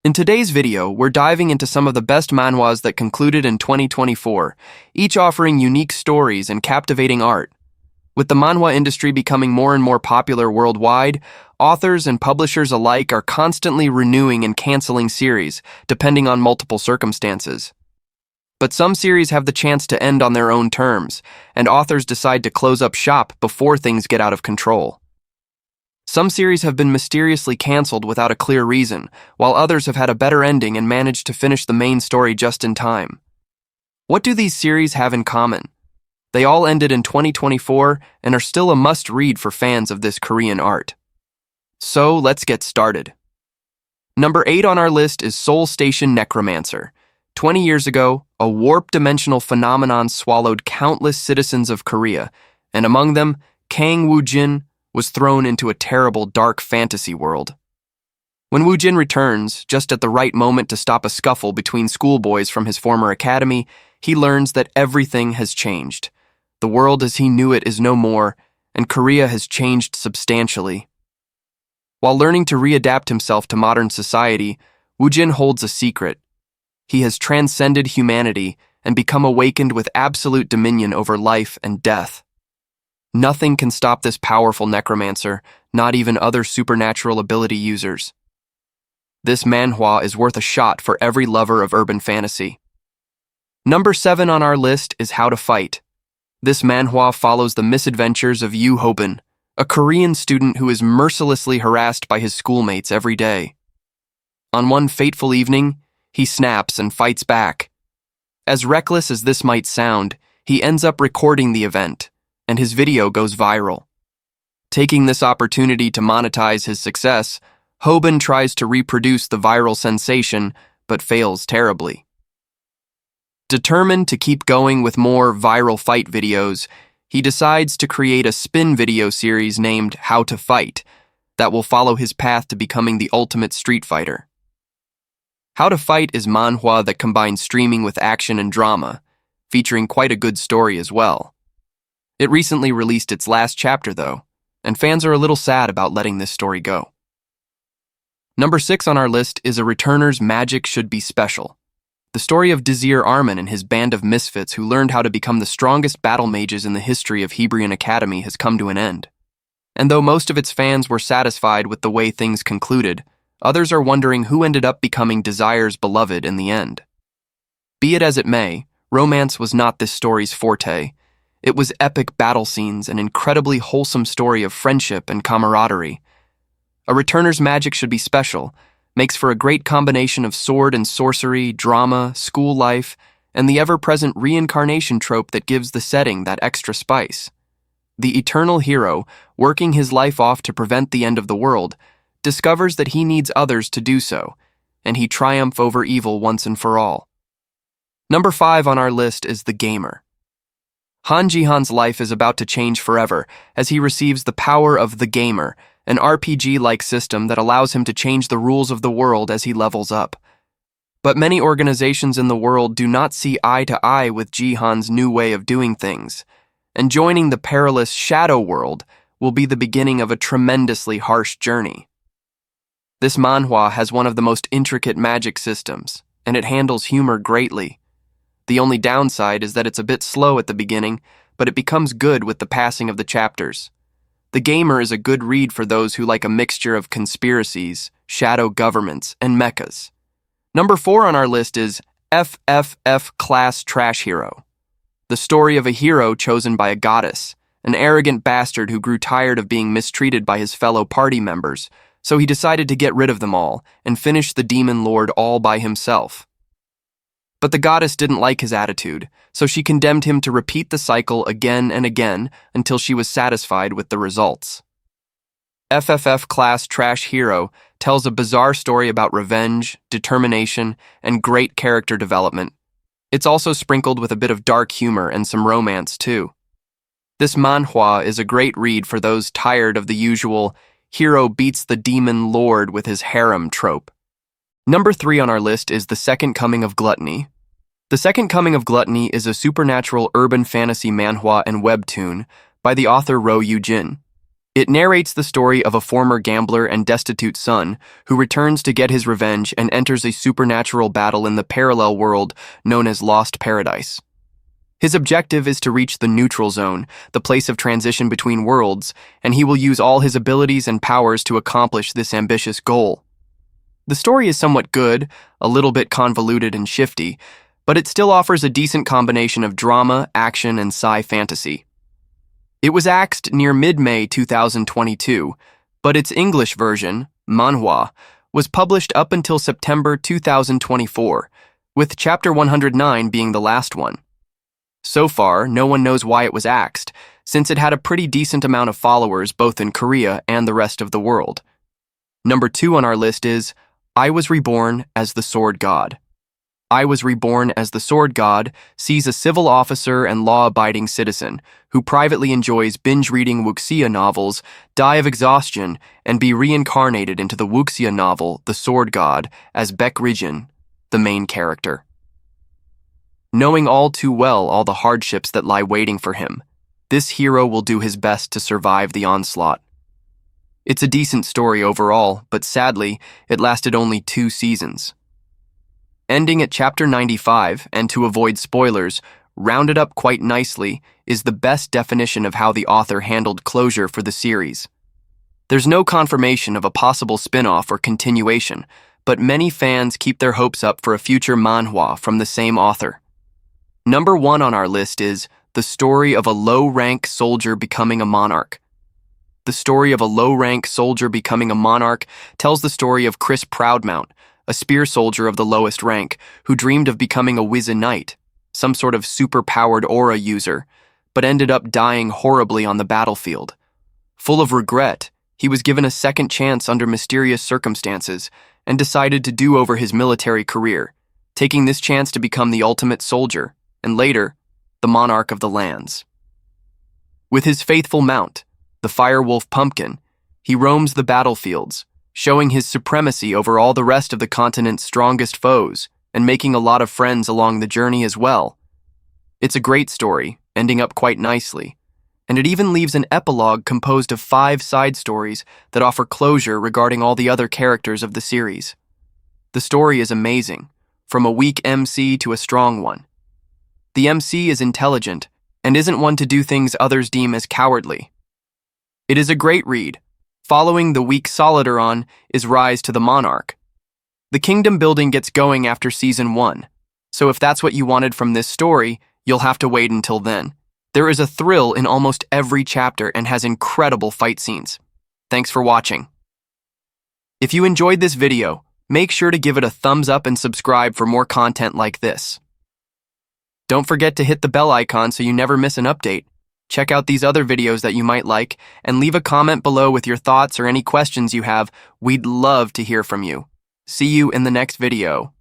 In today's video, we're diving into some of the best manhwas that concluded in 2024, each offering unique stories and captivating art. With the manhwa industry becoming more and more popular worldwide, authors and publishers alike are constantly renewing and canceling series, depending on multiple circumstances. But some series have the chance to end on their own terms, and authors decide to close up shop before things get out of control. Some series have been mysteriously canceled without a clear reason, while others have had a better ending and managed to finish the main story just in time. What do these series have in common? They all ended in 2024 and are still a must-read for fans of this Korean art. So, let's get started. Number 8 on our list is Seoul Station Necromancer. 20 years ago, a warp-dimensional phenomenon swallowed countless citizens of Korea, and among them, Kang Woo-jin was thrown into a terrible dark fantasy world. When Woo-jin returns, just at the right moment to stop a scuffle between schoolboys from his former academy, he learns that everything has changed. The world as he knew it is no more, and Korea has changed substantially. While learning to readapt himself to modern society, Woo-jin holds a secret. He has transcended humanity and become awakened with absolute dominion over life and death. Nothing can stop this powerful necromancer, not even other supernatural ability users. This manhwa is worth a shot for every lover of urban fantasy. Number 7 on our list is How to Fight. This manhwa follows the misadventures of Yoo Ho-bin, a Korean student who is mercilessly harassed by his schoolmates every day. On one fateful evening, he snaps and fights back. As reckless as this might sound, he ends up recording the event, and his video goes viral. Taking this opportunity to monetize his success, Ho-bin tries to reproduce the viral sensation, but fails terribly. Determined to keep going with more viral fight videos, he decides to create a spin video series named How to Fight that will follow his path to becoming the ultimate street fighter. How to Fight is manhwa that combines streaming with action and drama, featuring quite a good story as well. It recently released its last chapter, though, and fans are a little sad about letting this story go. Number 6 on our list is A Returner's Magic Should Be Special. The story of Dizir Arman and his band of misfits who learned how to become the strongest battle mages in the history of Hebrian Academy has come to an end. And though most of its fans were satisfied with the way things concluded, others are wondering who ended up becoming Dizir's beloved in the end. Be it as it may, romance was not this story's forte. It was epic battle scenes, an incredibly wholesome story of friendship and camaraderie. A Returner's Magic Should Be Special makes for a great combination of sword and sorcery, drama, school life, and the ever-present reincarnation trope that gives the setting that extra spice. The eternal hero, working his life off to prevent the end of the world, discovers that he needs others to do so, and he triumphs over evil once and for all. Number 5 on our list is The Gamer. Han Ji-han's life is about to change forever as he receives the power of The Gamer, an RPG-like system that allows him to change the rules of the world as he levels up. But many organizations in the world do not see eye to eye with Ji-han's new way of doing things, and joining the perilous Shadow World will be the beginning of a tremendously harsh journey. This manhwa has one of the most intricate magic systems, and it handles humor greatly. The only downside is that it's a bit slow at the beginning, but it becomes good with the passing of the chapters. The Gamer is a good read for those who like a mixture of conspiracies, shadow governments, and mechas. Number 4 on our list is FFF Class Trash Hero. The story of a hero chosen by a goddess, an arrogant bastard who grew tired of being mistreated by his fellow party members, so he decided to get rid of them all and finish the demon lord all by himself. But the goddess didn't like his attitude, so she condemned him to repeat the cycle again and again until she was satisfied with the results. FFF Class Trash Hero tells a bizarre story about revenge, determination, and great character development. It's also sprinkled with a bit of dark humor and some romance, too. This manhwa is a great read for those tired of the usual hero beats the demon lord with his harem trope. Number 3 on our list is The Second Coming of Gluttony. The Second Coming of Gluttony is a supernatural urban fantasy manhwa and webtoon by the author Ro Yoo-jin. It narrates the story of a former gambler and destitute son who returns to get his revenge and enters a supernatural battle in the parallel world known as Lost Paradise. His objective is to reach the neutral zone, the place of transition between worlds, and he will use all his abilities and powers to accomplish this ambitious goal. The story is somewhat good, a little bit convoluted and shifty, but it still offers a decent combination of drama, action, and sci fantasy. It was axed near mid-May 2022, but its English version, Manhwa, was published up until September 2024, with Chapter 109 being the last one. So far, no one knows why it was axed, since it had a pretty decent amount of followers both in Korea and the rest of the world. Number 2 on our list is I Was Reborn as the Sword God. I Was Reborn as the Sword God sees a civil officer and law-abiding citizen who privately enjoys binge-reading wuxia novels, die of exhaustion, and be reincarnated into the wuxia novel The Sword God as Baek Rijin, the main character. Knowing all too well all the hardships that lie waiting for him, this hero will do his best to survive the onslaught. It's a decent story overall, but sadly, it lasted only 2 seasons. Ending at Chapter 95, and to avoid spoilers, rounded up quite nicely, is the best definition of how the author handled closure for the series. There's no confirmation of a possible spin-off or continuation, but many fans keep their hopes up for a future manhwa from the same author. Number 1 on our list is The Story of a Low-Rank Soldier Becoming a Monarch. The Story of a Low-Rank Soldier Becoming a Monarch tells the story of Chris Proudmount, a spear soldier of the lowest rank who dreamed of becoming a Wizard Knight, some sort of super-powered aura user, but ended up dying horribly on the battlefield. Full of regret, he was given a second chance under mysterious circumstances and decided to do over his military career, taking this chance to become the ultimate soldier, and later, the monarch of the lands. With his faithful mount, the Firewolf Pumpkin, he roams the battlefields, showing his supremacy over all the rest of the continent's strongest foes, and making a lot of friends along the journey as well. It's a great story, ending up quite nicely, and it even leaves an epilogue composed of 5 side stories that offer closure regarding all the other characters of the series. The story is amazing, from a weak MC to a strong one. The MC is intelligent, and isn't one to do things others deem as cowardly. It is a great read. Following the weak Solidaron is Rise to the Monarch. The kingdom building gets going after Season 1, so if that's what you wanted from this story, you'll have to wait until then. There is a thrill in almost every chapter and has incredible fight scenes. Thanks for watching. If you enjoyed this video, make sure to give it a thumbs up and subscribe for more content like this. Don't forget to hit the bell icon so you never miss an update. Check out these other videos that you might like, and leave a comment below with your thoughts or any questions you have. We'd love to hear from you. See you in the next video.